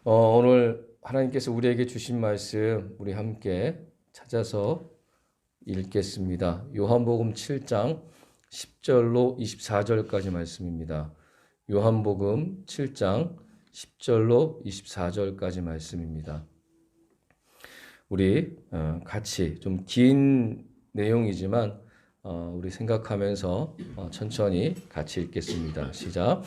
오늘 하나님께서 우리에게 주신 말씀 우리 함께 찾아서 읽겠습니다. 요한복음 7장 10절로 24절까지 말씀입니다. 요한복음 7장 10절로 24절까지 말씀입니다. 우리 같이 좀 긴 내용이지만 우리 생각하면서 천천히 같이 읽겠습니다. 시작.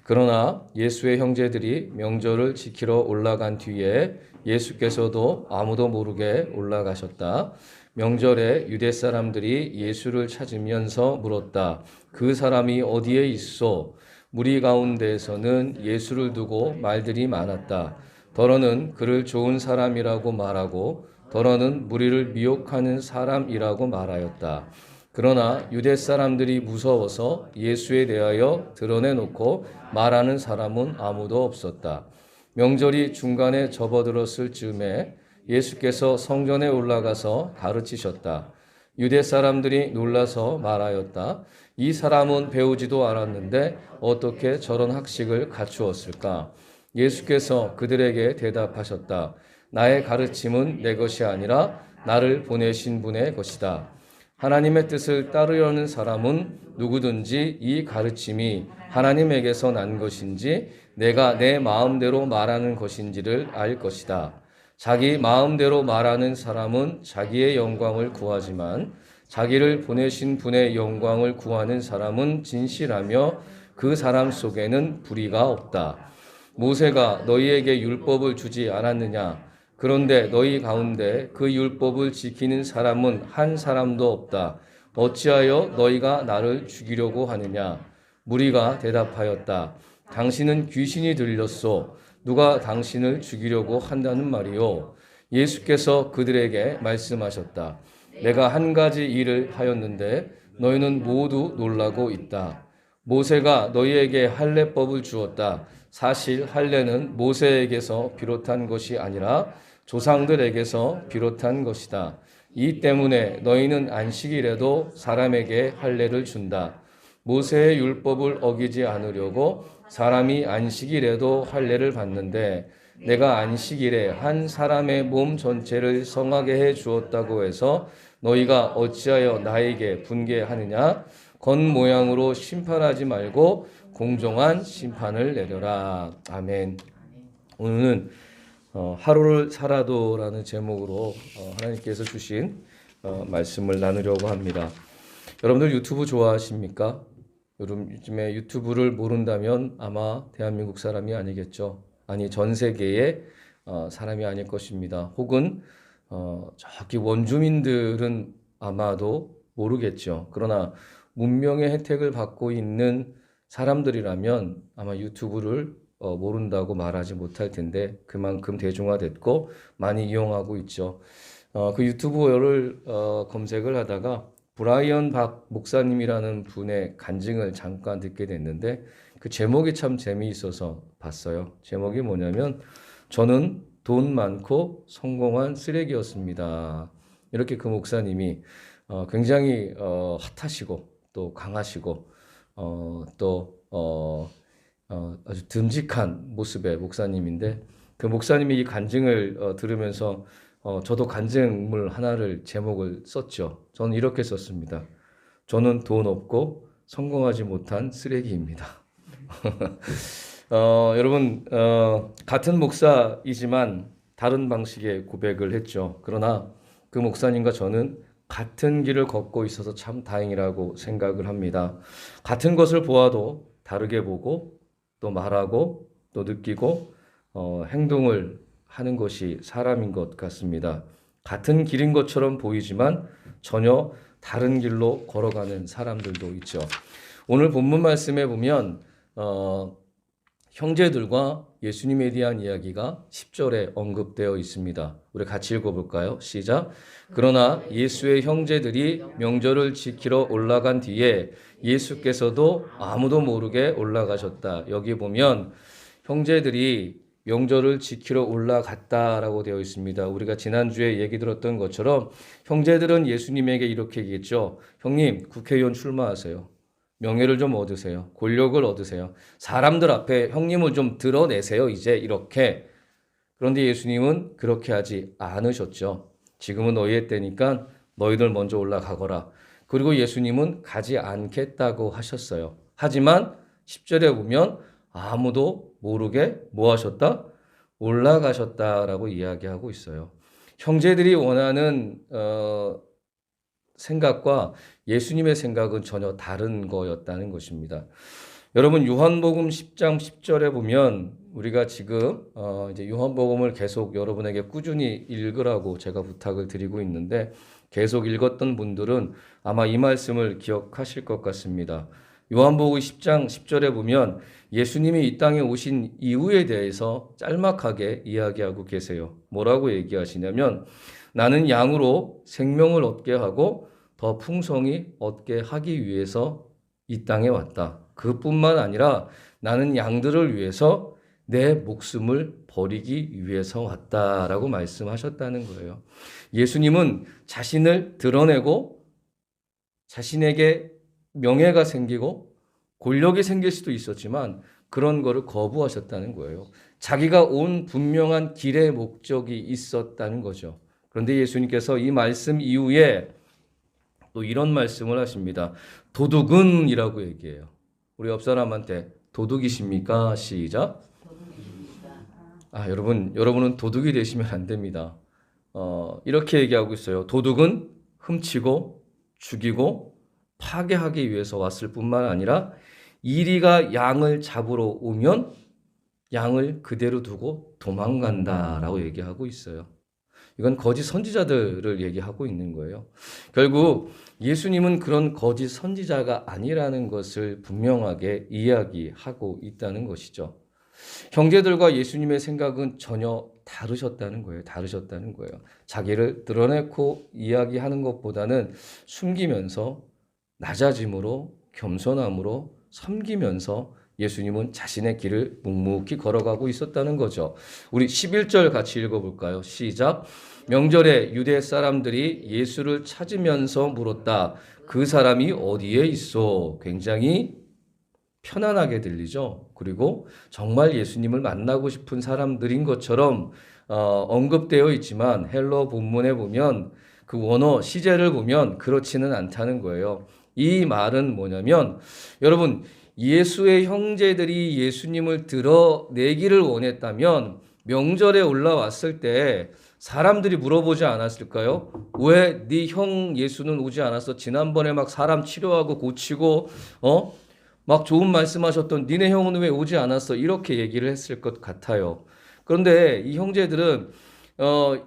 그러나 예수의 형제들이 명절을 지키러 올라간 뒤에 예수께서도 아무도 모르게 올라가셨다. 명절에 유대 사람들이 예수를 찾으면서 물었다. 그 사람이 어디에 있어? 무리 가운데에서는 예수를 두고 말들이 많았다. 더러는 그를 좋은 사람이라고 말하고 더러는 무리를 미혹하는 사람이라고 말하였다. 그러나 유대 사람들이 무서워서 예수에 대하여 드러내놓고 말하는 사람은 아무도 없었다. 명절이 중간에 접어들었을 즈음에 예수께서 성전에 올라가서 가르치셨다. 유대 사람들이 놀라서 말하였다. 이 사람은 배우지도 않았는데 어떻게 저런 학식을 갖추었을까? 예수께서 그들에게 대답하셨다. 나의 가르침은 내 것이 아니라 나를 보내신 분의 것이다. 하나님의 뜻을 따르려는 사람은 누구든지 이 가르침이 하나님에게서 난 것인지 내가 내 마음대로 말하는 것인지를 알 것이다. 자기 마음대로 말하는 사람은 자기의 영광을 구하지만 자기를 보내신 분의 영광을 구하는 사람은 진실하며 그 사람 속에는 불의가 없다. 모세가 너희에게 율법을 주지 않았느냐? 그런데 너희 가운데 그 율법을 지키는 사람은 한 사람도 없다. 어찌하여 너희가 나를 죽이려고 하느냐? 무리가 대답하였다. 당신은 귀신이 들렸소. 누가 당신을 죽이려고 한다는 말이요? 예수께서 그들에게 말씀하셨다. 내가 한 가지 일을 하였는데 너희는 모두 놀라고 있다. 모세가 너희에게 할례법을 주었다. 사실 할례는 모세에게서 비롯한 것이 아니라 조상들에게서 비롯한 것이다. 이 때문에 너희는 안식일에도 사람에게 할례를 준다. 모세의 율법을 어기지 않으려고 사람이 안식일에도 할례를 받는데 내가 안식일에 한 사람의 몸 전체를 성하게 해 주었다고 해서 너희가 어찌하여 나에게 분개하느냐? 겉모양으로 심판하지 말고 공정한 심판을 내려라. 아멘. 오늘은 하루를 살아도라는 제목으로 하나님께서 주신 말씀을 나누려고 합니다. 여러분들 유튜브 좋아하십니까? 요즘에 유튜브를 모른다면 아마 대한민국 사람이 아니겠죠. 아니 전 세계의 사람이 아닐 것입니다. 혹은 저기 원주민들은 아마도 모르겠죠. 그러나 문명의 혜택을 받고 있는 사람들이라면 아마 유튜브를 모른다고 말하지 못할 텐데 그만큼 대중화됐고 많이 이용하고 있죠. 그 유튜브를 검색을 하다가 브라이언 박 목사님이라는 분의 간증을 잠깐 듣게 됐는데 그 제목이 참 재미있어서 봤어요. 제목이 뭐냐면 저는 돈 많고 성공한 쓰레기였습니다. 이렇게 그 목사님이 굉장히 핫하시고 또 강하시고 아주 듬직한 모습의 목사님인데 그 목사님이 이 간증을 들으면서 저도 간증물 하나를 제목을 썼죠. 저는 이렇게 썼습니다. 저는 돈 없고 성공하지 못한 쓰레기입니다. 여러분 같은 목사이지만 다른 방식의 고백을 했죠. 그러나 그 목사님과 저는 같은 길을 걷고 있어서 참 다행이라고 생각을 합니다. 같은 것을 보아도 다르게 보고 또 말하고 또 느끼고 행동을 하는 것이 사람인 것 같습니다. 같은 길인 것처럼 보이지만 전혀 다른 길로 걸어가는 사람들도 있죠. 오늘 본문 말씀에 보면 형제들과 예수님에 대한 이야기가 10절에 언급되어 있습니다. 우리 같이 읽어볼까요? 시작. 그러나 예수의 형제들이 명절을 지키러 올라간 뒤에 예수께서도 아무도 모르게 올라가셨다. 여기 보면 형제들이 명절을 지키러 올라갔다라고 되어 있습니다. 우리가 지난주에 얘기 들었던 것처럼 형제들은 예수님에게 이렇게 얘기했죠. 형님, 국회의원 출마하세요. 명예를 좀 얻으세요. 권력을 얻으세요. 사람들 앞에 형님을 좀 드러내세요. 이제 이렇게 그런데 예수님은 그렇게 하지 않으셨죠. 지금은 너희의 때니까 너희들 먼저 올라가거라. 그리고 예수님은 가지 않겠다고 하셨어요. 하지만 10절에 보면 아무도 모르게 뭐 하셨다? 올라가셨다라고 이야기하고 있어요. 형제들이 원하는 생각과 예수님의 생각은 전혀 다른 거였다는 것입니다. 여러분 요한복음 10장 10절에 보면 우리가 지금 이제 요한복음을 계속 여러분에게 꾸준히 읽으라고 제가 부탁을 드리고 있는데 계속 읽었던 분들은 아마 이 말씀을 기억하실 것 같습니다. 요한복음 10장 10절에 보면 예수님이 이 땅에 오신 이유에 대해서 짤막하게 이야기하고 계세요. 뭐라고 얘기하시냐면 나는 양으로 생명을 얻게 하고 더 풍성히 얻게 하기 위해서 이 땅에 왔다. 그뿐만 아니라 나는 양들을 위해서 내 목숨을 버리기 위해서 왔다라고 말씀하셨다는 거예요. 예수님은 자신을 드러내고 자신에게 명예가 생기고 권력이 생길 수도 있었지만 그런 거를 거부하셨다는 거예요. 자기가 온 분명한 길의 목적이 있었다는 거죠. 그런데 예수님께서 이 말씀 이후에 또 이런 말씀을 하십니다. 도둑은이라고 얘기해요. 우리 옆 사람한테 도둑이십니까? 시작. 여러분은 도둑이 되시면 안 됩니다. 이렇게 얘기하고 있어요. 도둑은 훔치고 죽이고 파괴하기 위해서 왔을 뿐만 아니라 이리가 양을 잡으러 오면 양을 그대로 두고 도망간다라고 얘기하고 있어요. 이건 거짓 선지자들을 얘기하고 있는 거예요. 결국 예수님은 그런 거짓 선지자가 아니라는 것을 분명하게 이야기하고 있다는 것이죠. 형제들과 예수님의 생각은 전혀 다르셨다는 거예요. 다르셨다는 거예요. 자기를 드러내고 이야기하는 것보다는 숨기면서 낮아짐으로 겸손함으로 섬기면서 예수님은 자신의 길을 묵묵히 걸어가고 있었다는 거죠. 우리 11절 같이 읽어볼까요? 시작. 명절에 유대 사람들이 예수를 찾으면서 물었다. 그 사람이 어디에 있어? 굉장히 편안하게 들리죠. 그리고 정말 예수님을 만나고 싶은 사람들인 것처럼 언급되어 있지만 헬러 본문에 보면 그 원어 시제를 보면 그렇지는 않다는 거예요. 이 말은 뭐냐면 여러분 예수의 형제들이 예수님을 드러내기를 원했다면 명절에 올라왔을 때 사람들이 물어보지 않았을까요? 왜 네 형 예수는 오지 않았어? 지난번에 막 사람 치료하고 고치고 막 좋은 말씀하셨던 니네 형은 왜 오지 않았어? 이렇게 얘기를 했을 것 같아요. 그런데 이 형제들은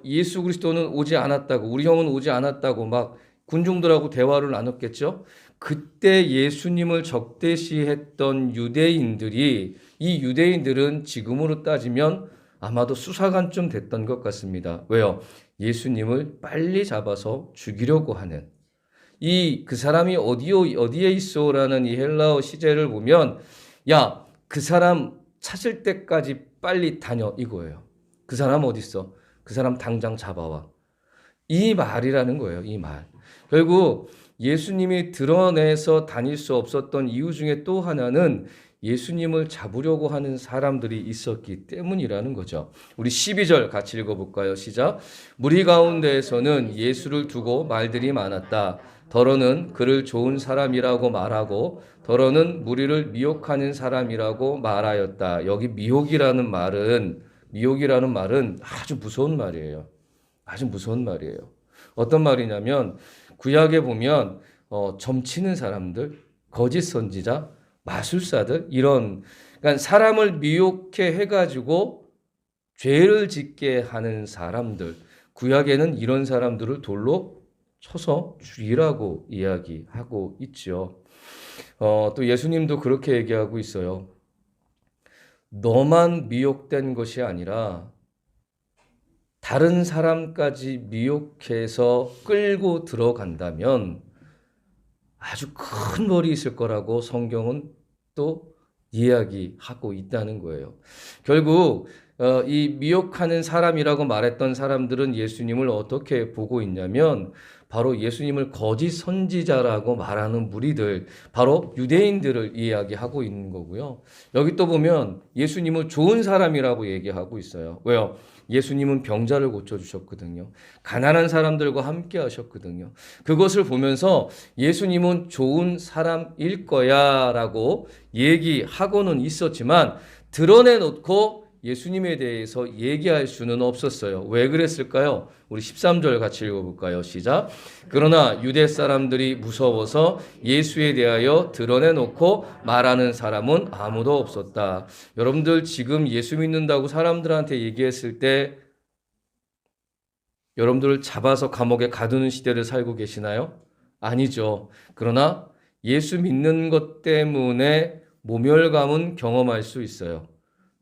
예수 그리스도는 오지 않았다고 우리 형은 오지 않았다고 막 군중들하고 대화를 나눴겠죠. 그때 예수님을 적대시했던 유대인들이 이 유대인들은 지금으로 따지면 아마도 수사관쯤 됐던 것 같습니다. 왜요? 예수님을 빨리 잡아서 죽이려고 하는 그 사람이 어디에 있어라는 이 헬라어 시제를 보면 야, 그 사람 찾을 때까지 빨리 다녀 이거예요. 그 사람 어디 있어? 그 사람 당장 잡아와. 이 말이라는 거예요. 이 말. 결국 예수님이 드러내서 다닐 수 없었던 이유 중에 또 하나는 예수님을 잡으려고 하는 사람들이 있었기 때문이라는 거죠. 우리 12절 같이 읽어볼까요? 시작. 무리 가운데에서는 예수를 두고 말들이 많았다. 더러는 그를 좋은 사람이라고 말하고 더러는 무리를 미혹하는 사람이라고 말하였다. 여기 미혹이라는 말은 아주 무서운 말이에요. 아주 무서운 말이에요. 어떤 말이냐면 구약에 보면 점치는 사람들, 거짓 선지자, 마술사들 그러니까 사람을 미혹해 해가지고 죄를 짓게 하는 사람들 구약에는 이런 사람들을 돌로 쳐서 죽이라고 이야기하고 있죠. 또 예수님도 그렇게 얘기하고 있어요. 너만 미혹된 것이 아니라 다른 사람까지 미혹해서 끌고 들어간다면 아주 큰 벌이 있을 거라고 성경은 또 이야기하고 있다는 거예요. 결국 이 미혹하는 사람이라고 말했던 사람들은 예수님을 어떻게 보고 있냐면 바로 예수님을 거짓 선지자라고 말하는 무리들, 바로 유대인들을 이야기하고 있는 거고요. 여기 또 보면 예수님은 좋은 사람이라고 얘기하고 있어요. 왜요? 예수님은 병자를 고쳐주셨거든요. 가난한 사람들과 함께 하셨거든요. 그것을 보면서 예수님은 좋은 사람일 거야 라고 얘기하고는 있었지만 드러내놓고 예수님에 대해서 얘기할 수는 없었어요. 왜 그랬을까요? 우리 13절 같이 읽어볼까요? 시작. 그러나 유대 사람들이 무서워서 예수에 대하여 드러내놓고 말하는 사람은 아무도 없었다. 여러분들 지금 예수 믿는다고 사람들한테 얘기했을 때 여러분들을 잡아서 감옥에 가두는 시대를 살고 계시나요? 아니죠. 그러나 예수 믿는 것 때문에 모멸감은 경험할 수 있어요.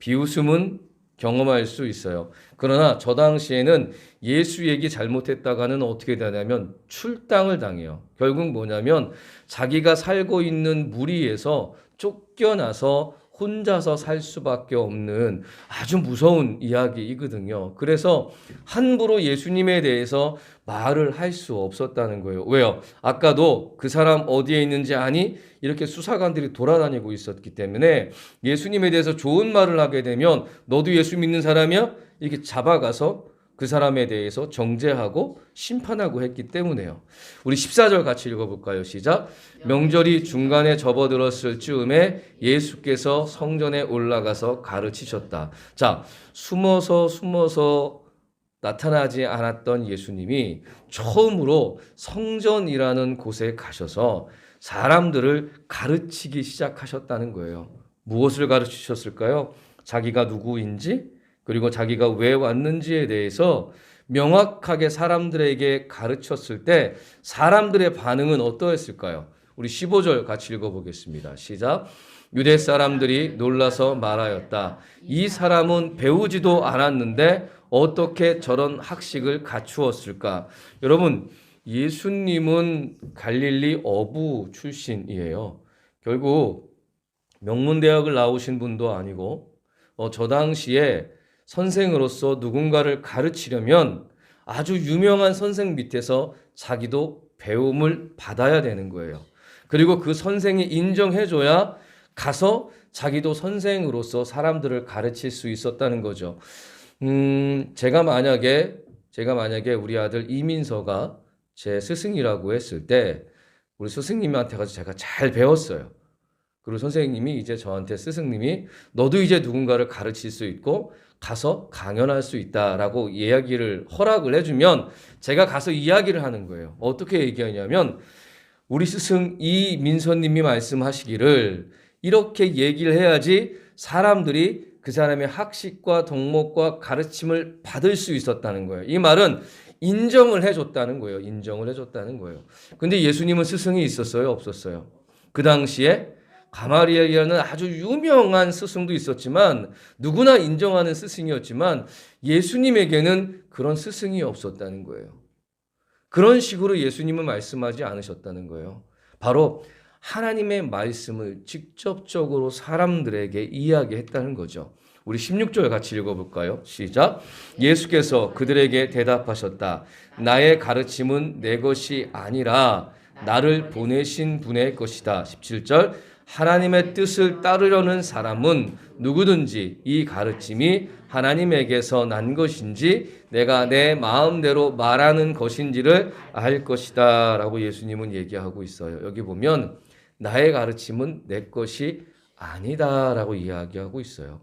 비웃음은 경험할 수 있어요. 그러나 저 당시에는 예수 얘기 잘못했다가는 어떻게 되냐면 출당을 당해요. 결국 뭐냐면 자기가 살고 있는 무리에서 쫓겨나서 혼자서 살 수밖에 없는 아주 무서운 이야기이거든요. 그래서 함부로 예수님에 대해서 말을 할 수 없었다는 거예요. 왜요? 아까도 그 사람 어디에 있는지 아니? 이렇게 수사관들이 돌아다니고 있었기 때문에 예수님에 대해서 좋은 말을 하게 되면 너도 예수 믿는 사람이야? 이렇게 잡아가서 그 사람에 대해서 정죄하고 심판하고 했기 때문에요. 우리 14절 같이 읽어볼까요? 시작. 명절이 중간에 접어들었을 즈음에 예수께서 성전에 올라가서 가르치셨다. 자, 숨어서 나타나지 않았던 예수님이 처음으로 성전이라는 곳에 가셔서 사람들을 가르치기 시작하셨다는 거예요. 무엇을 가르치셨을까요? 자기가 누구인지, 그리고 자기가 왜 왔는지에 대해서 명확하게 사람들에게 가르쳤을 때 사람들의 반응은 어떠했을까요? 우리 15절 같이 읽어보겠습니다. 시작. 유대 사람들이 놀라서 말하였다. 이 사람은 배우지도 않았는데 어떻게 저런 학식을 갖추었을까? 여러분, 예수님은 갈릴리 어부 출신이에요. 결국 명문대학을 나오신 분도 아니고 저 당시에 선생으로서 누군가를 가르치려면 아주 유명한 선생 밑에서 자기도 배움을 받아야 되는 거예요. 그리고 그 선생이 인정해줘야 가서 자기도 선생으로서 사람들을 가르칠 수 있었다는 거죠. 제가 만약에 우리 아들 이민서가 제 스승이라고 했을 때 우리 스승님한테 가서 제가 잘 배웠어요. 그리고 선생님이 이제 저한테 스승님이 너도 이제 누군가를 가르칠 수 있고 가서 강연할 수 있다라고 이야기를 허락을 해주면 제가 가서 이야기를 하는 거예요. 어떻게 얘기하냐면 우리 스승 이민서님이 말씀하시기를 이렇게 얘기를 해야지 사람들이 그 사람의 학식과 덕목과 가르침을 받을 수 있었다는 거예요. 이 말은 인정을 해줬다는 거예요. 인정을 해줬다는 거예요. 근데 예수님은 스승이 있었어요? 없었어요? 그 당시에 가마리엘이라는 아주 유명한 스승도 있었지만 누구나 인정하는 스승이었지만 예수님에게는 그런 스승이 없었다는 거예요. 그런 식으로 예수님은 말씀하지 않으셨다는 거예요. 바로 하나님의 말씀을 직접적으로 사람들에게 이야기했다는 거죠. 우리 16절 같이 읽어볼까요? 시작. 예수께서 그들에게 대답하셨다. 나의 가르침은 내 것이 아니라 나를 보내신 분의 것이다. 17절. 하나님의 뜻을 따르려는 사람은 누구든지 이 가르침이 하나님에게서 난 것인지 내가 내 마음대로 말하는 것인지를 알 것이다 라고 예수님은 얘기하고 있어요. 여기 보면 나의 가르침은 내 것이 아니다 라고 이야기하고 있어요.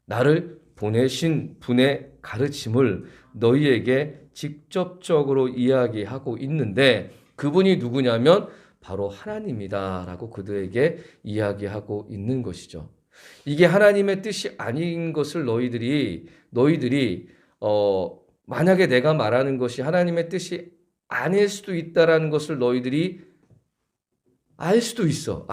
나를 보내신 분의 가르침을 너희에게 직접적으로 이야기하고 있는데 그분이 누구냐면 바로 하나님이다 라고 그들에게 이야기하고 있는 것이죠. 이게 하나님의 뜻이 아닌 것을 너희들이 만약에 내가 말하는 것이 하나님의 뜻이 아닐 수도 있다라는 것을 너희들이 알 수도 있어.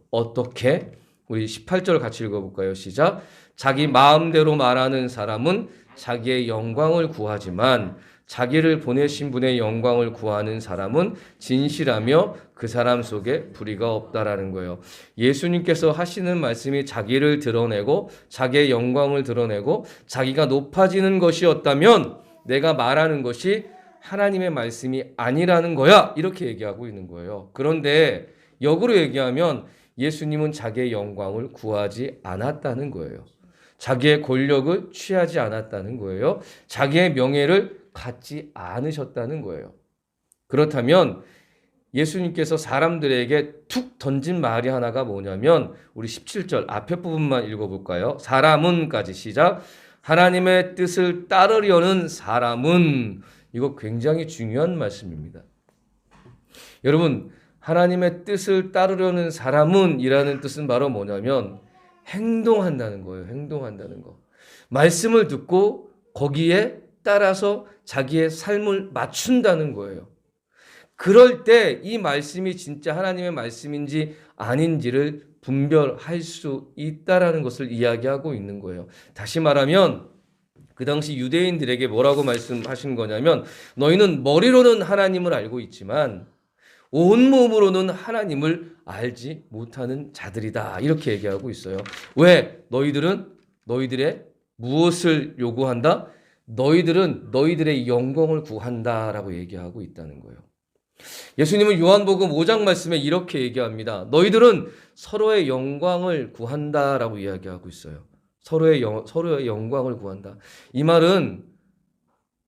어떻게? 우리 18절 같이 읽어볼까요? 시작. 자기 마음대로 말하는 사람은 자기의 영광을 구하지만 자기를 보내신 분의 영광을 구하는 사람은 진실하며 그 사람 속에 불의가 없다라는 거예요. 예수님께서 하시는 말씀이 자기를 드러내고 자기의 영광을 드러내고 자기가 높아지는 것이었다면 내가 말하는 것이 하나님의 말씀이 아니라는 거야. 이렇게 얘기하고 있는 거예요. 그런데 역으로 얘기하면 예수님은 자기의 영광을 구하지 않았다는 거예요. 자기의 권력을 취하지 않았다는 거예요. 자기의 명예를 갖지 않으셨다는 거예요. 그렇다면 예수님께서 사람들에게 툭 던진 말이 하나가 뭐냐면 우리 17절 앞에 부분만 읽어볼까요? 사람은까지 시작. 하나님의 뜻을 따르려는 사람은, 이거 굉장히 중요한 말씀입니다. 여러분, 하나님의 뜻을 따르려는 사람은 이라는 뜻은 바로 뭐냐면 행동한다는 거예요. 행동한다는 거. 말씀을 듣고 거기에 따라서 자기의 삶을 맞춘다는 거예요. 그럴 때 이 말씀이 진짜 하나님의 말씀인지 아닌지를 분별할 수 있다라는 것을 이야기하고 있는 거예요. 다시 말하면 그 당시 유대인들에게 뭐라고 말씀하신 거냐면 너희는 머리로는 하나님을 알고 있지만 온몸으로는 하나님을 알지 못하는 자들이다. 이렇게 얘기하고 있어요. 왜? 너희들의 무엇을 요구한다? 너희들은 너희들의 영광을 구한다라고 얘기하고 있다는 거예요. 예수님은 요한복음 5장 말씀에 이렇게 얘기합니다. 너희들은 서로의 영광을 구한다라고 이야기하고 있어요. 서로의 영광을 구한다. 이 말은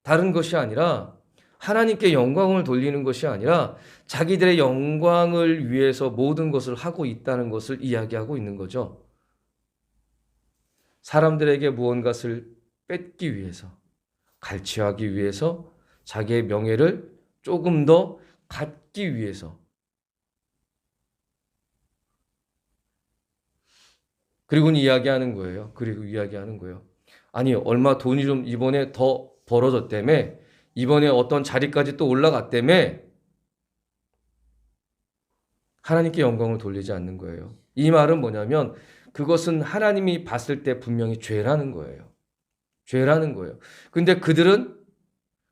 다른 것이 아니라 하나님께 영광을 돌리는 것이 아니라 자기들의 영광을 위해서 모든 것을 하고 있다는 것을 이야기하고 있는 거죠. 사람들에게 무언가를 뺏기 위해서, 갈취하기 위해서, 자기의 명예를 조금 더 갖기 위해서, 그리고 이야기하는 거예요. 아니, 얼마 돈이 좀 이번에 더 벌어졌다며, 이번에 어떤 자리까지 또 올라갔다며, 하나님께 영광을 돌리지 않는 거예요. 이 말은 뭐냐면 그것은 하나님이 봤을 때 분명히 죄라는 거예요. 근데 그들은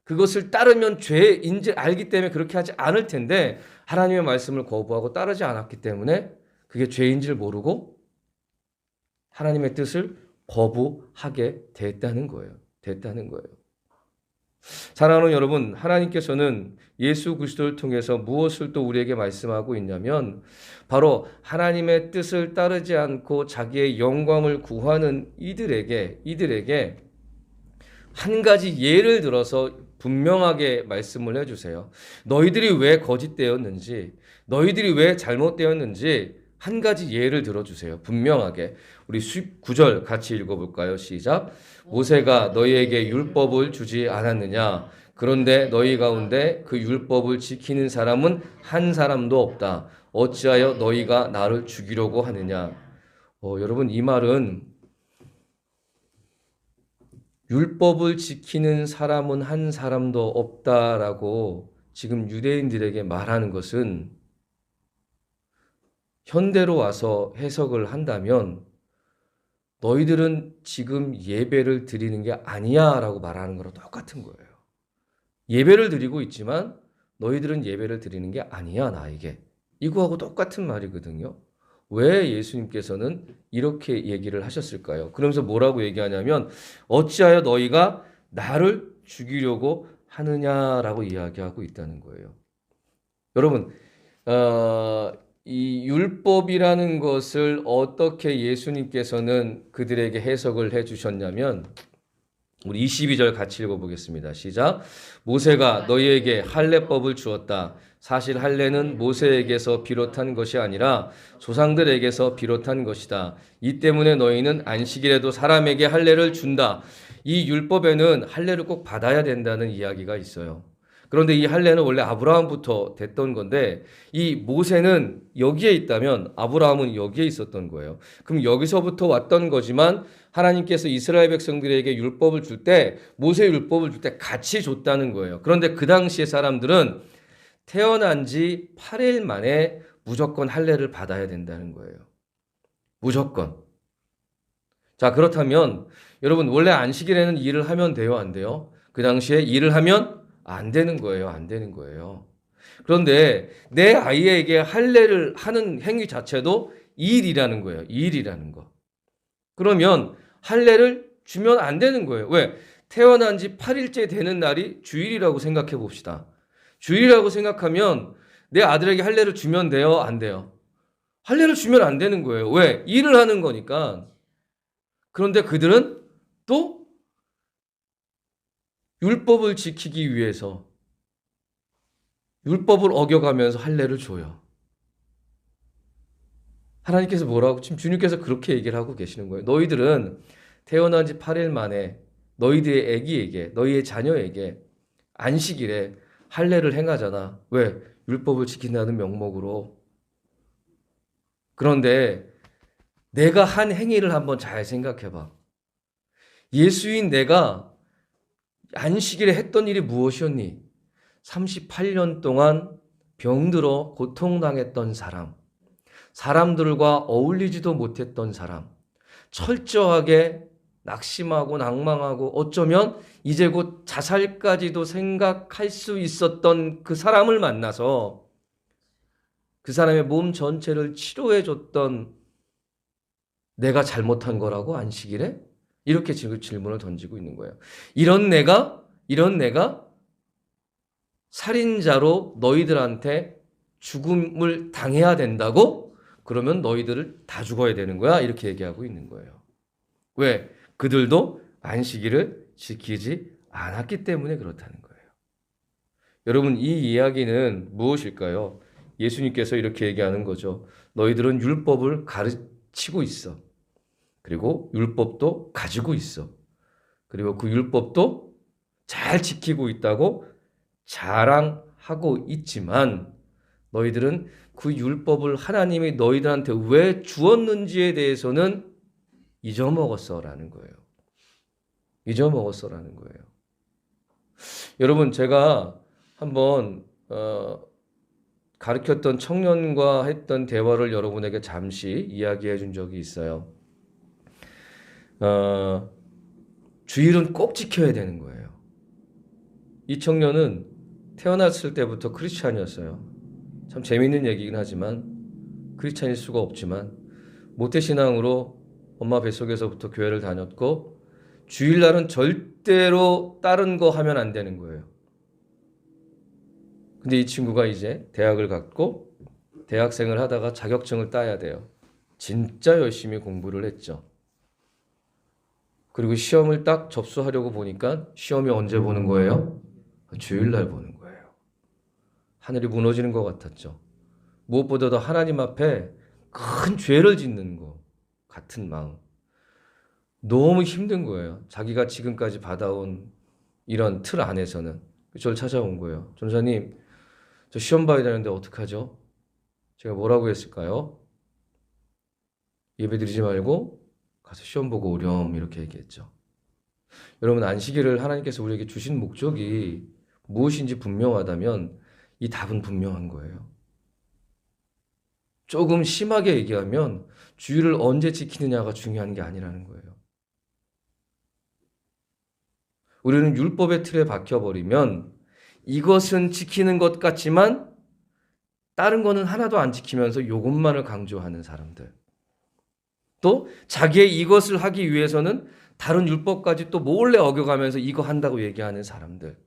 그것을 따르면 죄인지 알기 때문에 그렇게 하지 않을 텐데 하나님의 말씀을 거부하고 따르지 않았기 때문에 그게 죄인지를 모르고 하나님의 뜻을 거부하게 됐다는 거예요. 사랑하는 여러분, 하나님께서는 예수 그리스도를 통해서 무엇을 또 우리에게 말씀하고 있냐면 바로 하나님의 뜻을 따르지 않고 자기의 영광을 구하는 이들에게 한 가지 예를 들어서 분명하게 말씀을 해주세요. 너희들이 왜 거짓되었는지, 너희들이 왜 잘못되었는지 한 가지 예를 들어주세요. 분명하게. 우리 19절 같이 읽어볼까요? 시작. 모세가 너희에게 율법을 주지 않았느냐? 그런데 너희 가운데 그 율법을 지키는 사람은 한 사람도 없다. 어찌하여 너희가 나를 죽이려고 하느냐? 여러분, 이 말은 율법을 지키는 사람은 한 사람도 없다라고 지금 유대인들에게 말하는 것은 현대로 와서 해석을 한다면 너희들은 지금 예배를 드리는 게 아니야 라고 말하는 거랑 똑같은 거예요. 예배를 드리고 있지만 너희들은 예배를 드리는 게 아니야 나에게. 이거하고 똑같은 말이거든요. 왜 예수님께서는 이렇게 얘기를 하셨을까요? 그러면서 뭐라고 얘기하냐면 어찌하여 너희가 나를 죽이려고 하느냐라고 이야기하고 있다는 거예요. 여러분, 이 율법이라는 것을 어떻게 예수님께서는 그들에게 해석을 해주셨냐면 우리 22절 같이 읽어보겠습니다. 시작. 모세가 너희에게 할례법을 주었다. 사실 할례는 모세에게서 비롯한 것이 아니라 조상들에게서 비롯한 것이다. 이 때문에 너희는 안식일에도 사람에게 할례를 준다. 이 율법에는 할례를 꼭 받아야 된다는 이야기가 있어요. 그런데 이 할례는 원래 아브라함부터 됐던 건데 이 모세는 여기에 있다면 아브라함은 여기에 있었던 거예요. 그럼 여기서부터 왔던 거지만 하나님께서 이스라엘 백성들에게 율법을 줄 때 모세 율법을 줄 때 같이 줬다는 거예요. 그런데 그 당시에 사람들은 태어난 지 8일 만에 무조건 할례를 받아야 된다는 거예요. 무조건. 자, 그렇다면 여러분 원래 안식일에는 일을 하면 돼요, 안 돼요? 그 당시에 일을 하면 안 되는 거예요. 그런데 내 아이에게 할례를 하는 행위 자체도 일이라는 거예요. 일이라는 거. 그러면 할례를 주면 안 되는 거예요. 왜? 태어난 지 8일째 되는 날이 주일이라고 생각해 봅시다. 주일이라고 생각하면 내 아들에게 할례를 주면 돼요? 안 돼요? 할례를 주면 안 되는 거예요. 왜? 일을 하는 거니까. 그런데 그들은 또 율법을 지키기 위해서 율법을 어겨가면서 할례를 줘요. 하나님께서 뭐라고? 지금 주님께서 그렇게 얘기를 하고 계시는 거예요. 너희들은 태어난 지 8일 만에 너희들의 아기에게, 너희의 자녀에게 안식일에 할례를 행하잖아. 왜? 율법을 지킨다는 명목으로. 그런데 내가 한 행위를 한번 잘 생각해 봐. 예수인 내가 안식일에 했던 일이 무엇이었니? 38년 동안 병들어 고통당했던 사람, 사람들과 어울리지도 못했던 사람, 철저하게 낙심하고 낭망하고 어쩌면 이제 곧 자살까지도 생각할 수 있었던 그 사람을 만나서 그 사람의 몸 전체를 치료해 줬던 내가 잘못한 거라고 안식일에? 이렇게 지금 질문을 던지고 있는 거예요. 이런 내가 살인자로 너희들한테 죽음을 당해야 된다고? 그러면 너희들을 다 죽어야 되는 거야? 이렇게 얘기하고 있는 거예요. 왜? 그들도 안식일을 지키지 않았기 때문에 그렇다는 거예요. 여러분, 이 이야기는 무엇일까요? 예수님께서 이렇게 얘기하는 거죠. 너희들은 율법을 가르치고 있어. 그리고 율법도 가지고 있어. 그리고 그 율법도 잘 지키고 있다고 자랑하고 있지만 너희들은 그 율법을 하나님이 너희들한테 왜 주었는지에 대해서는 잊어먹었어라는 거예요. 잊어먹었어라는 거예요. 여러분, 제가 한번 가르쳤던 청년과 했던 대화를 여러분에게 잠시 이야기해 준 적이 있어요. 주일은 꼭 지켜야 되는 거예요. 이 청년은 태어났을 때부터 크리스찬이었어요. 참 재미있는 얘기긴 하지만 크리스찬일 수가 없지만 모태신앙으로 엄마 뱃속에서부터 교회를 다녔고 주일날은 절대로 다른 거 하면 안 되는 거예요. 근데 이 친구가 이제 대학을 갔고 대학생을 하다가 자격증을 따야 돼요. 진짜 열심히 공부를 했죠. 그리고 시험을 딱 접수하려고 보니까 시험이 언제 보는 거예요? 주일날 보는 거예요. 하늘이 무너지는 것 같았죠. 무엇보다도 하나님 앞에 큰 죄를 짓는 것 같은 마음. 너무 힘든 거예요. 자기가 지금까지 받아온 이런 틀 안에서는. 저를 찾아온 거예요. 전사님, 저 시험 봐야 되는데 어떡하죠? 제가 뭐라고 했을까요? 예배 드리지 말고 가서 시험 보고 오렴 이렇게 얘기했죠. 여러분, 안식일을 하나님께서 우리에게 주신 목적이 무엇인지 분명하다면 이 답은 분명한 거예요. 조금 심하게 얘기하면 주일을 언제 지키느냐가 중요한 게 아니라는 거예요. 우리는 율법의 틀에 박혀버리면 이것은 지키는 것 같지만 다른 거는 하나도 안 지키면서 이것만을 강조하는 사람들. 또 자기의 이것을 하기 위해서는 다른 율법까지 또 몰래 어겨가면서 이거 한다고 얘기하는 사람들.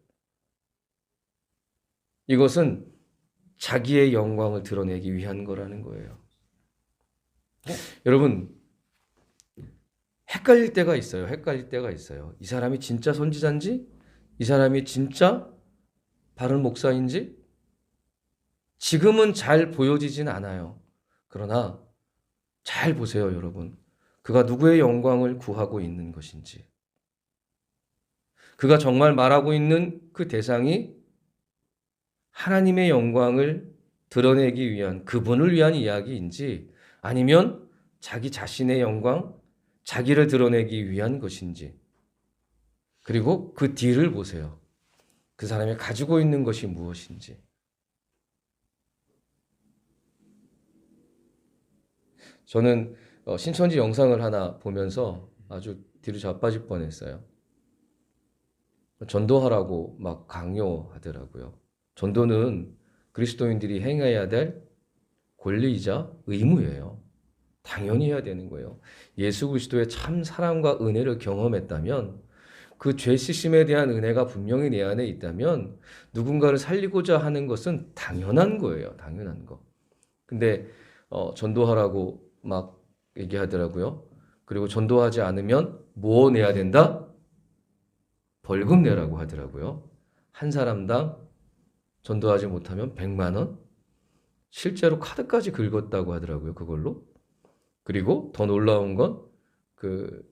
이것은 자기의 영광을 드러내기 위한 거라는 거예요. 여러분, 헷갈릴 때가 있어요. 헷갈릴 때가 있어요. 이 사람이 진짜 선지자인지? 이 사람이 진짜 바른 목사인지? 지금은 잘 보여지진 않아요. 그러나 잘 보세요, 여러분. 그가 누구의 영광을 구하고 있는 것인지. 그가 정말 말하고 있는 그 대상이 하나님의 영광을 드러내기 위한, 그분을 위한 이야기인지 아니면 자기 자신의 영광, 자기를 드러내기 위한 것인지. 그리고 그 뒤를 보세요. 그 사람이 가지고 있는 것이 무엇인지. 저는 신천지 영상을 하나 보면서 아주 뒤로 자빠질 뻔했어요. 전도하라고 막 강요하더라고요. 전도는 그리스도인들이 행해야 될 권리이자 의무예요. 당연히 해야 되는 거예요. 예수 그리스도의 참 사랑과 은혜를 경험했다면 그 죄 씻음에 대한 은혜가 분명히 내 안에 있다면 누군가를 살리고자 하는 것은 당연한 거예요. 당연한 거. 근데 전도하라고 막 얘기하더라고요. 그리고 전도하지 않으면 뭐 내야 된다? 벌금 내라고 하더라고요. 한 사람당 전도하지 못하면 100만 원? 실제로 카드까지 긁었다고 하더라고요. 그걸로. 그리고 더 놀라운 건그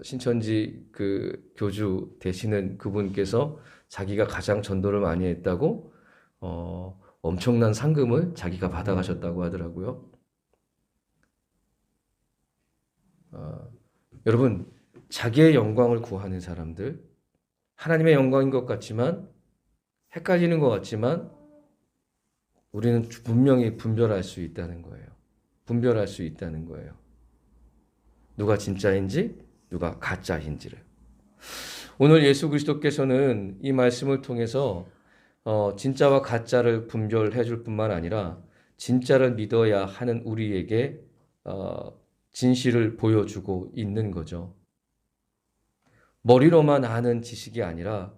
신천지 그 교주 되시는 그분께서 자기가 가장 전도를 많이 했다고 엄청난 상금을 자기가 받아가셨다고 하더라고요. 여러분, 자기의 영광을 구하는 사람들, 하나님의 영광인 것 같지만 헷갈리는 것 같지만 우리는 분명히 분별할 수 있다는 거예요. 분별할 수 있다는 거예요. 누가 진짜인지 누가 가짜인지를. 오늘 예수 그리스도께서는 이 말씀을 통해서 진짜와 가짜를 분별해 줄 뿐만 아니라 진짜를 믿어야 하는 우리에게 진실을 보여주고 있는 거죠. 머리로만 아는 지식이 아니라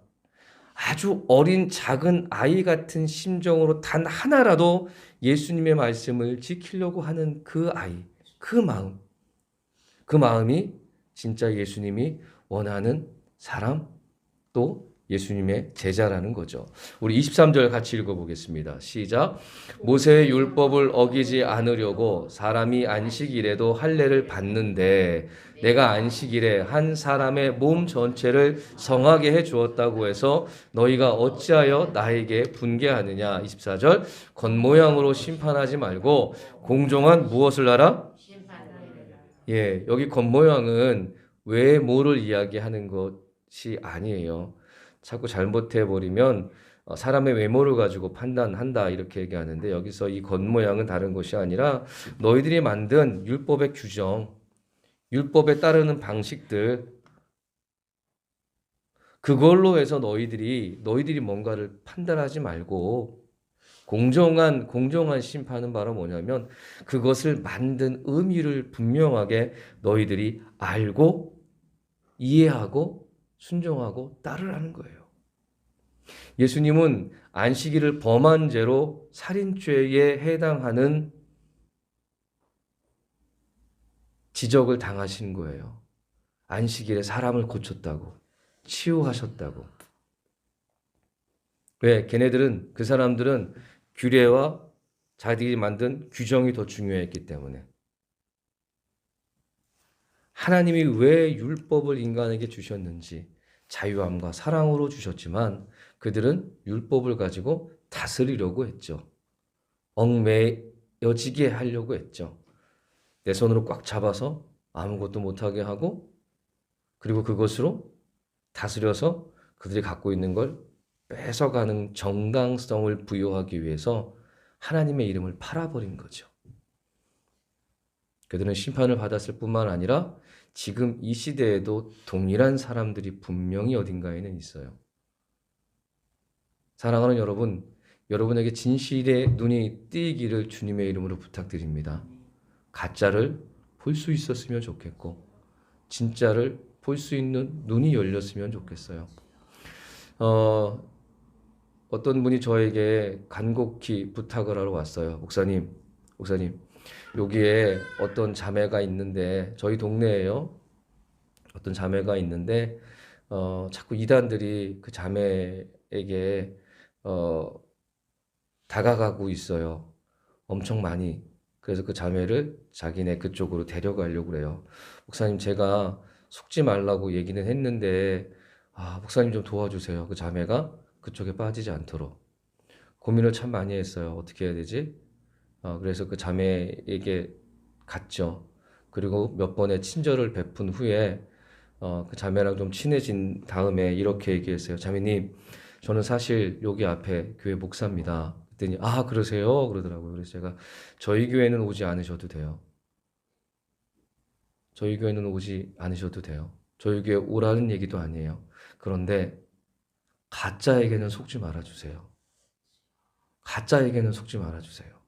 아주 어린 작은 아이 같은 심정으로 단 하나라도 예수님의 말씀을 지키려고 하는 그 아이, 그 마음이 진짜 예수님이 원하는 사람, 또 예수님의 제자라는 거죠. 우리 23절 같이 읽어보겠습니다. 시작. 모세의 율법을 어기지 않으려고 사람이 안식일에도 할례를 받는데 내가 안식일에 한 사람의 몸 전체를 성하게 해 주었다고 해서 너희가 어찌하여 나에게 분개하느냐. 24절. 겉모양으로 심판하지 말고 공정한 무엇을 하라? 예, 여기 겉모양은 외모를 이야기하는 것이 아니에요. 자꾸 잘못해 버리면 사람의 외모를 가지고 판단한다 이렇게 얘기하는데 여기서 이 겉모양은 다른 것이 아니라 너희들이 만든 율법의 규정, 율법에 따르는 방식들 그걸로 해서 너희들이 뭔가를 판단하지 말고 공정한 심판은 바로 뭐냐면 그것을 만든 의미를 분명하게 너희들이 알고 이해하고 순종하고 따르라는 거예요. 예수님은 안식일을 범한 죄로 살인죄에 해당하는 지적을 당하신 거예요. 안식일에 사람을 고쳤다고, 치유하셨다고. 왜? 걔네들은, 그 사람들은 규례와 자기들이 만든 규정이 더 중요했기 때문에. 하나님이 왜 율법을 인간에게 주셨는지 자유함과 사랑으로 주셨지만 그들은 율법을 가지고 다스리려고 했죠. 얽매여지게 하려고 했죠. 내 손으로 꽉 잡아서 아무것도 못하게 하고 그리고 그것으로 다스려서 그들이 갖고 있는 걸 뺏어가는 정당성을 부여하기 위해서 하나님의 이름을 팔아버린 거죠. 그들은 심판을 받았을 뿐만 아니라 지금 이 시대에도 동일한 사람들이 분명히 어딘가에는 있어요. 사랑하는 여러분, 여러분에게 진실의 눈이 띄기를 주님의 이름으로 부탁드립니다. 가짜를 볼 수 있었으면 좋겠고 진짜를 볼 수 있는 눈이 열렸으면 좋겠어요. 어떤 분이 저에게 간곡히 부탁을 하러 왔어요. 목사님, 여기에 어떤 자매가 있는데 저희 동네에요. 어떤 자매가 있는데 자꾸 이단들이 그 자매에게 다가가고 있어요. 엄청 많이. 그래서 그 자매를 자기네 그쪽으로 데려가려고 그래요. 목사님, 제가 속지 말라고 얘기는 했는데 목사님 좀 도와주세요. 그 자매가 그쪽에 빠지지 않도록. 고민을 참 많이 했어요. 어떻게 해야 되지? 그래서 그 자매에게 갔죠. 그리고 몇 번의 친절을 베푼 후에 그 자매랑 좀 친해진 다음에 이렇게 얘기했어요. 자매님, 저는 사실 여기 앞에 교회 목사입니다. 그랬더니 그러세요? 그러더라고요. 그래서 제가 저희 교회는 오지 않으셔도 돼요. 저희 교회는 오지 않으셔도 돼요. 저희 교회 오라는 얘기도 아니에요. 그런데 가짜에게는 속지 말아주세요. 가짜에게는 속지 말아주세요.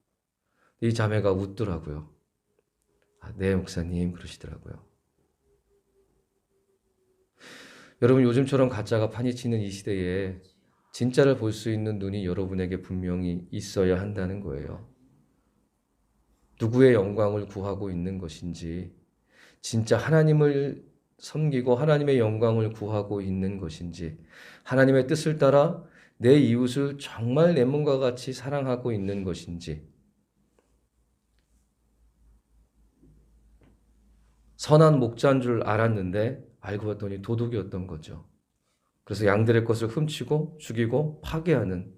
이 자매가 웃더라고요. 네, 목사님, 그러시더라고요. 여러분, 요즘처럼 가짜가 판이치는 이 시대에 진짜를 볼 수 있는 눈이 여러분에게 분명히 있어야 한다는 거예요. 누구의 영광을 구하고 있는 것인지, 진짜 하나님을 섬기고 하나님의 영광을 구하고 있는 것인지, 하나님의 뜻을 따라 내 이웃을 정말 내 몸과 같이 사랑하고 있는 것인지, 선한 목자인 줄 알았는데 알고 봤더니 도둑이었던 거죠. 그래서 양들의 것을 훔치고 죽이고 파괴하는,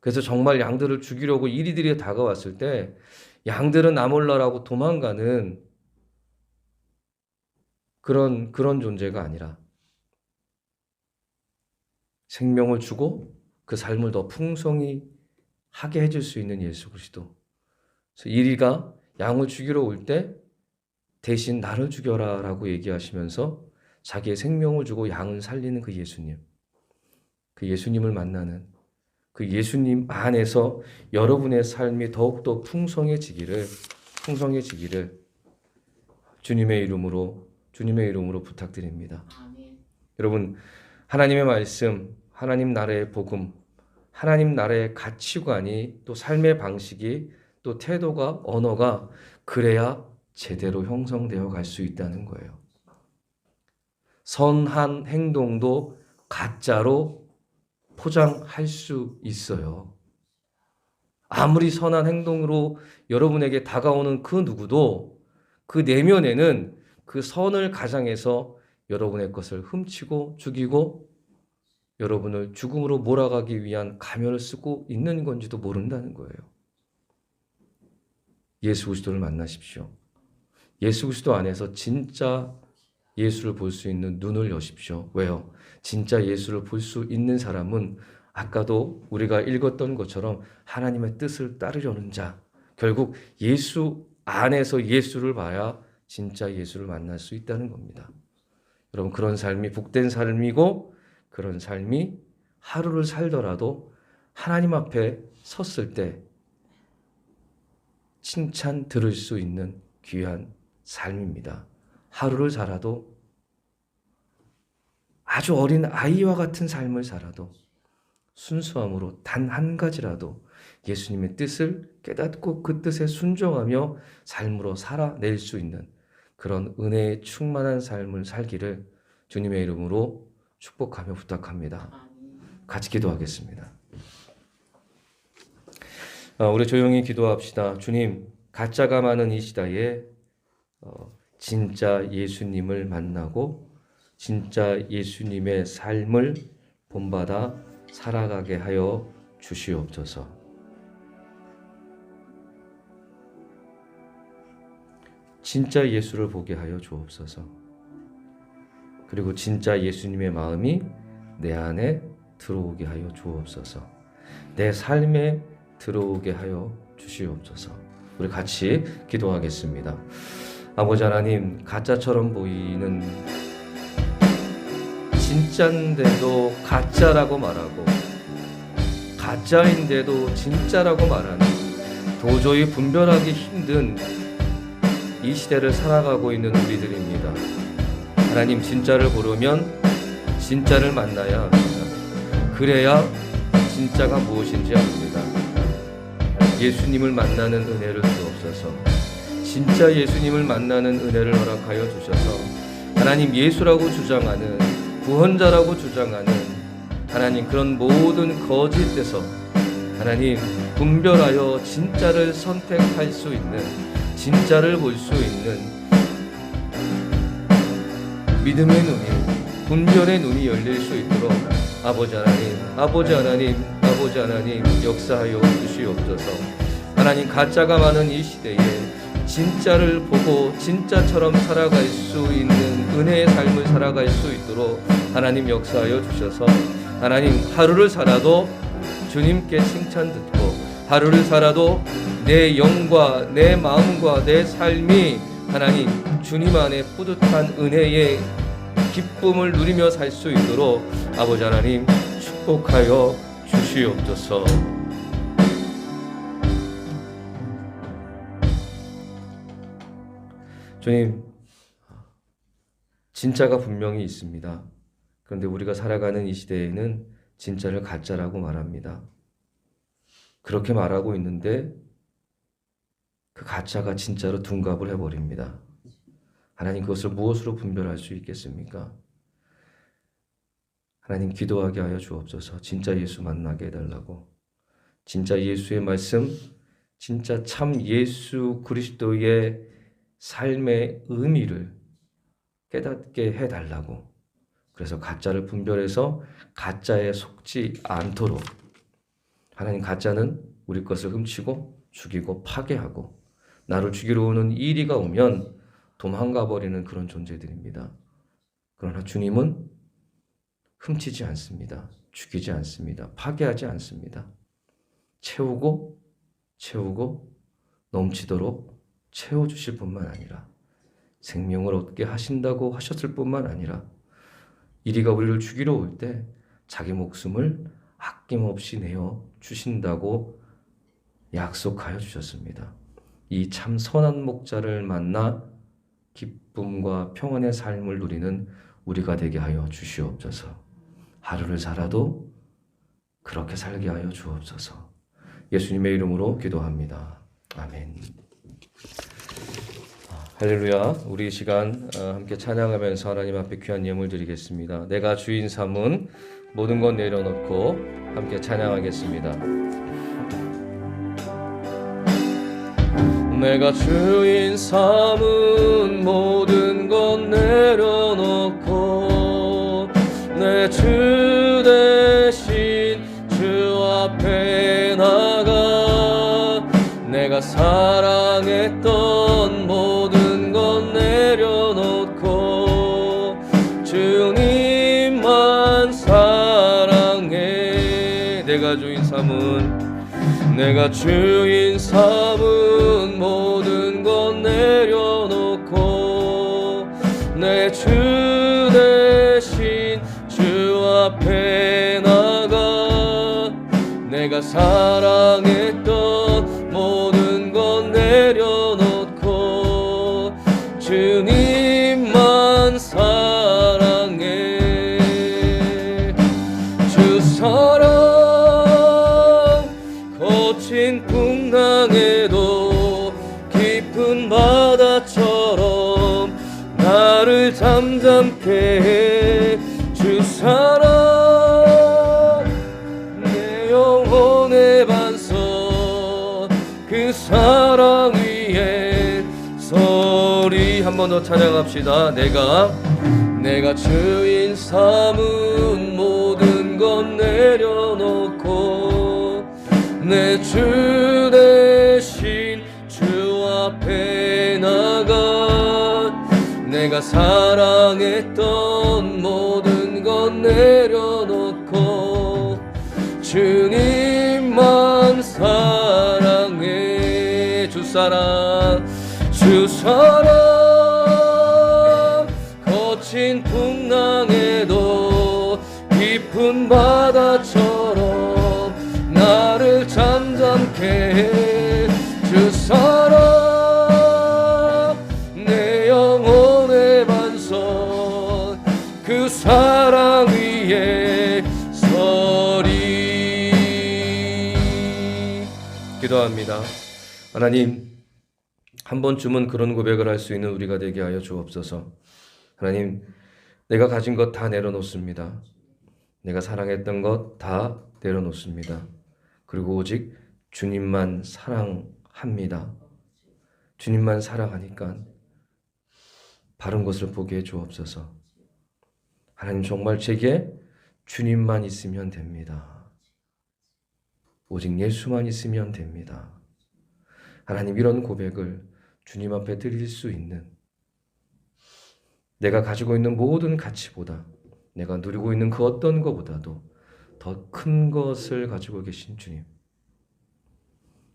그래서 정말 양들을 죽이려고 이리들이 다가왔을 때 양들은 나 몰라라고 도망가는 그런 존재가 아니라 생명을 주고 그 삶을 더 풍성히 하게 해줄 수 있는 예수 그리스도. 그래서 이리가 양을 죽이러 올 때 대신 나를 죽여라라고 얘기하시면서 자기의 생명을 주고 양을 살리는 그 예수님. 그 예수님을 만나는, 그 예수님 안에서 여러분의 삶이 더욱더 풍성해지기를 주님의 이름으로 부탁드립니다. 여러분, 하나님의 말씀, 하나님 나라의 복음, 하나님 나라의 가치관이, 또 삶의 방식이, 또 태도가, 언어가 그래야 제대로 형성되어 갈 수 있다는 거예요. 선한 행동도 가짜로 포장할 수 있어요. 아무리 선한 행동으로 여러분에게 다가오는 그 누구도 그 내면에는 그 선을 가장해서 여러분의 것을 훔치고 죽이고 여러분을 죽음으로 몰아가기 위한 가면을 쓰고 있는 건지도 모른다는 거예요. 예수 그리스도를 만나십시오. 예수 그리스도 안에서 진짜 예수를 볼 수 있는 눈을 여십시오. 왜요? 진짜 예수를 볼 수 있는 사람은 아까도 우리가 읽었던 것처럼 하나님의 뜻을 따르려는 자, 결국 예수 안에서 예수를 봐야 진짜 예수를 만날 수 있다는 겁니다. 여러분, 그런 삶이 복된 삶이고, 그런 삶이 하루를 살더라도 하나님 앞에 섰을 때 칭찬 들을 수 있는 귀한 삶입니다. 하루를 살아도, 아주 어린 아이와 같은 삶을 살아도 순수함으로 단 한 가지라도 예수님의 뜻을 깨닫고 그 뜻에 순종하며 삶으로 살아낼 수 있는 그런 은혜에 충만한 삶을 살기를 주님의 이름으로 축복하며 부탁합니다. 같이 기도하겠습니다. 우리 조용히 기도합시다. 주님, 가짜가 많은 이 시대에 진짜 예수님을 만나고 진짜 예수님의 삶을 본받아 살아가게 하여 주시옵소서. 진짜 예수를 보게 하여 주옵소서. 그리고 진짜 예수님의 마음이 내 안에 들어오게 하여 주옵소서. 내 삶에 들어오게 하여 주시옵소서. 우리 같이 기도하겠습니다. 아버지 하나님, 가짜처럼 보이는, 진짜인데도 가짜라고 말하고 가짜인데도 진짜라고 말하는 도저히 분별하기 힘든 이 시대를 살아가고 있는 우리들입니다. 하나님, 진짜를 보려면 진짜를 만나야 합니다. 그래야 진짜가 무엇인지 압니다. 예수님을 만나는 은혜를 주옵소서. 진짜 예수님을 만나는 은혜를 허락하여 주셔서 하나님, 예수라고 주장하는, 구원자라고 주장하는 하나님, 그런 모든 거짓에서 하나님 분별하여 진짜를 선택할 수 있는, 진짜를 볼 수 있는 믿음의 눈이, 분별의 눈이 열릴 수 있도록 아버지 하나님 역사하여 주시옵소서. 하나님, 가짜가 많은 이 시대에 진짜를 보고 진짜처럼 살아갈 수 있는 은혜의 삶을 살아갈 수 있도록 하나님 역사하여 주셔서 하나님, 하루를 살아도 주님께 칭찬 듣고, 하루를 살아도 내 영과 내 마음과 내 삶이 하나님 주님 안에 뿌듯한 은혜의 기쁨을 누리며 살 수 있도록 아버지 하나님 축복하여 주시옵소서. 주님, 진짜가 분명히 있습니다. 그런데 우리가 살아가는 이 시대에는 진짜를 가짜라고 말합니다. 그렇게 말하고 있는데 그 가짜가 진짜로 둔갑을 해버립니다. 하나님, 그것을 무엇으로 분별할 수 있겠습니까? 하나님, 기도하게 하여 주옵소서. 진짜 예수 만나게 해달라고. 진짜 예수의 말씀, 진짜 참 예수 그리스도의 삶의 의미를 깨닫게 해달라고. 그래서 가짜를 분별해서 가짜에 속지 않도록. 하나님, 가짜는 우리 것을 훔치고 죽이고 파괴하고 나를 죽이러 오는 이리가 오면 도망가 버리는 그런 존재들입니다. 그러나 주님은 훔치지 않습니다. 죽이지 않습니다. 파괴하지 않습니다. 채우고 넘치도록 채워주실 뿐만 아니라 생명을 얻게 하신다고 하셨을 뿐만 아니라 이리가 우리를 죽이러 올 때 자기 목숨을 아낌없이 내어 주신다고 약속하여 주셨습니다. 이 참 선한 목자를 만나 기쁨과 평안의 삶을 누리는 우리가 되게 하여 주시옵소서. 하루를 살아도 그렇게 살게 하여 주옵소서. 예수님의 이름으로 기도합니다. 아멘. 할렐루야. 우리 이 시간 함께 찬양하면서 하나님 앞에 귀한 예물 드리겠습니다. 내가 주인 삼은 모든 것 내려놓고 함께 찬양하겠습니다. 내가 주인 삼은 모든 것 내려놓고 내 주 대신 주 앞에 나가 내가 사랑했던 모든 것 내려놓고 주님만 사랑해. 내가 주인 삼은 모든 것 내려놓고 내 주 대신 주 앞에 나가 내가 사랑했던 모든 것 내려놓고 주님만 사랑해. 주 사랑 거친 풍랑에도 깊은 바다처럼 나를 잠잠케 해. 주 사랑 내 영혼의 반석 그 사랑 위에 서리. 한 번 더 찬양합시다. 내가 주인 삼은 모든 것 내려놓고 내 주 대신 주 앞에 나가 내가 사랑했던 모든 것 내려놓고 주님만 사랑해. 주 사랑 거친 풍랑에도 깊은 바다처럼 나를 잠잠케 해. 주 사랑 내 영혼의 반석 그 사랑 위에 서리. 기도합니다. 하나님, 한 번쯤은 그런 고백을 할 수 있는 우리가 되게 하여 주옵소서. 하나님, 내가 가진 것 다 내려놓습니다. 내가 사랑했던 것 다 내려놓습니다. 그리고 오직 주님만 사랑합니다. 주님만 사랑하니까 바른 것을 보게 해 주옵소서. 하나님, 정말 제게 주님만 있으면 됩니다. 오직 예수만 있으면 됩니다. 하나님, 이런 고백을 주님 앞에 드릴 수 있는, 내가 가지고 있는 모든 가치보다, 내가 누리고 있는 그 어떤 것보다도 더 큰 것을 가지고 계신 주님,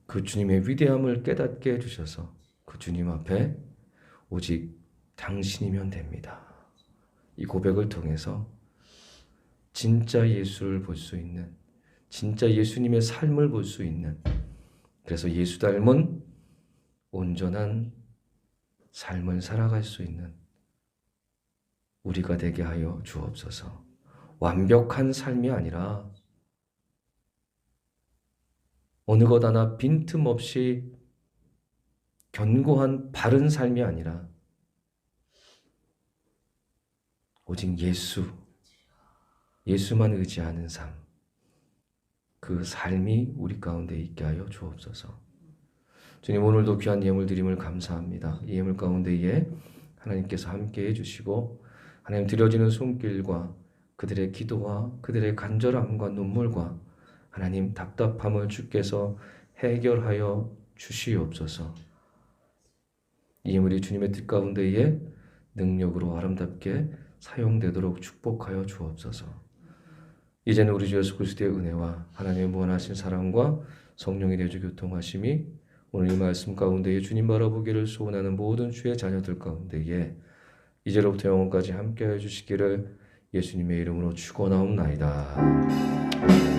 그 주님의 위대함을 깨닫게 해주셔서 그 주님 앞에 오직 당신이면 됩니다. 이 고백을 통해서 진짜 예수를 볼 수 있는, 진짜 예수님의 삶을 볼 수 있는, 그래서 예수 닮은 온전한 삶을 살아갈 수 있는 우리가 되게 하여 주옵소서. 완벽한 삶이 아니라 어느 것 하나 빈틈없이 견고한 바른 삶이 아니라 오직 예수만 의지하는 삶, 그 삶이 우리 가운데 있게 하여 주옵소서. 주님, 오늘도 귀한 예물 드림을 감사합니다. 이 예물 가운데에 하나님께서 함께해 주시고 하나님 드려지는 손길과 그들의 기도와 그들의 간절함과 눈물과 하나님 답답함을 주께서 해결하여 주시옵소서. 이 예물이 주님의 뜻 가운데에 능력으로 아름답게 사용되도록 축복하여 주옵소서. 이제는 우리 주 예수 그리스도의 은혜와 하나님의 무한하신 사랑과 성령의 내주 교통하심이 오늘 이 말씀 가운데에 주님 바라보기를 소원하는 모든 주의 자녀들 가운데에 이제로부터 영원까지 함께해 주시기를 예수님의 이름으로 축원하옵나이다.